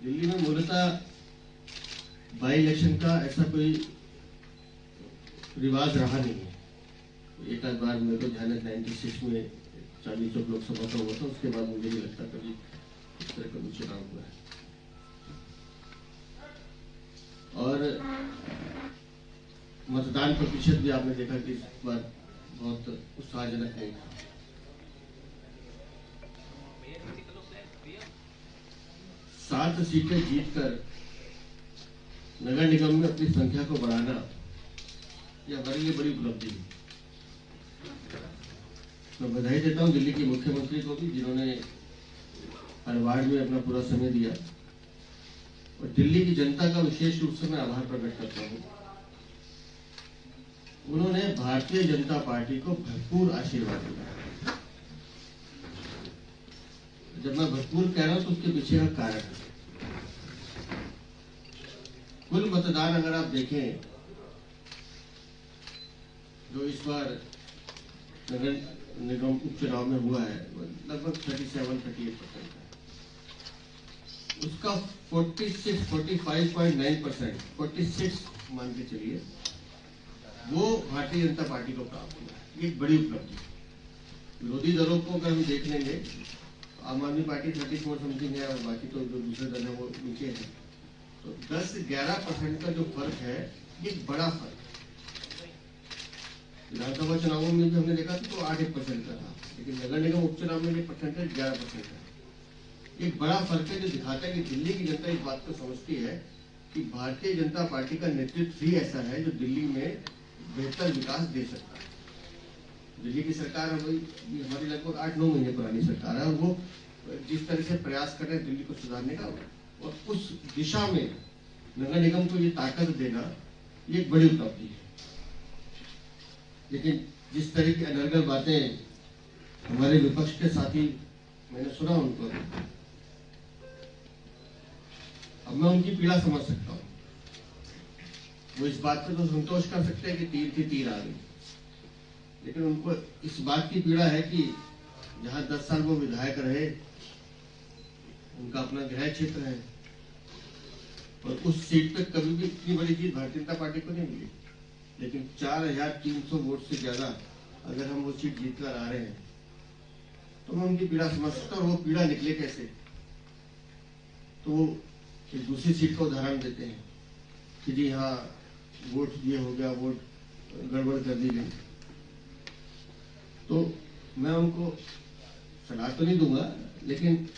दिल्ली में मूलतः by election का ऐसा कोई रिवाज रहा नहीं है। एक आध बार मेरे को ध्यान है 96 में चांदनी चौक लोकसभा का हुआ था, उसके बाद मुझे नहीं लगता कभी इस तरह का कुछ चुनाव हुआ है। और मतदान प्रतिशत भी आपने देखा कि इस बार बहुत उत्साहजनक नहीं था। 7 सीटें जीतकर नगर निगम में अपनी संख्या को बढ़ाना यह हमारे लिए बड़ी उपलब्धि है। मैं बधाई देता हूं दिल्ली के मुख्यमंत्री को भी, जिन्होंने हर वार्ड में अपना पूरा समय दिया, और दिल्ली की जनता का विशेष रूप से मैं आभार प्रकट करता हूं। उन्होंने भारतीय जनता पार्टी को भरपूर आशीर्वाद दिया। जब मैं भरपूर कह रहा हूं तो उसके पीछे का कारण है। कुल मतदान अगर आप देखें जो इस बार नगर निगम उपचुनाव में हुआ है, लगभग 37-38% है। उसका 45.9%, 46 मान के चलिए, वो भारतीय जनता पार्टी को प्राप्त हुआ। ये एक बड़ी उपलब्धि है। विरोधी दलों को अगर हम देख लेंगे, आम आदमी पार्टी 34 समथिंग है, और बाकी तो जो दूसरे दल है वो नीचे है। तो 10-11% का जो फर्क है, ये बड़ा फर्क है। विधानसभा चुनावों में भी हमने देखा तो 8% का था, लेकिन नगर निगम उपचुनाव में ये परसेंटेज 11% है। एक बड़ा फर्क है जो दिखाता है कि दिल्ली की जनता इस बात को समझती है कि भारतीय जनता पार्टी का नेतृत्व ही ऐसा है जो दिल्ली में बेहतर विकास दे सकता है। दिल्ली की सरकार हमारी लगभग 8-9 महीने पुरानी सरकार है, और वो जिस तरह से प्रयास कर रहे हैं दिल्ली को सुधारने का, और उस दिशा में नगर निगम को ये ताकत देना, ये एक बड़ी उपलब्धि है। लेकिन जिस तरह की अनर्गल बातें हमारे विपक्ष के साथी मैंने सुना उनको, अब मैं उनकी पीड़ा समझ सकता हूं। वो इस बात पे तो संतोष कर सकते हैं कि तीर थी तीर आ गई, लेकिन उनको इस बात की पीड़ा है कि जहां 10 साल वो विधायक रहे, उनका अपना गृह क्षेत्र है, और उस सीट पे कभी भी इतनी बड़ी जीत भारतीय जनता पार्टी को नहीं मिली। लेकिन 4300 वोट से ज्यादा अगर हम वो सीट जीत कर आ रहे हैं, तो मैं उनकी पीड़ा समझ सकता हूं। और वो पीड़ा निकले कैसे, तो वो एक दूसरी सीट का उदाहरण देते हैं कि जी हाँ वोट ये हो गया, वोट गड़बड़ कर दी गई। तो मैं उनको सलाह तो नहीं दूंगा, लेकिन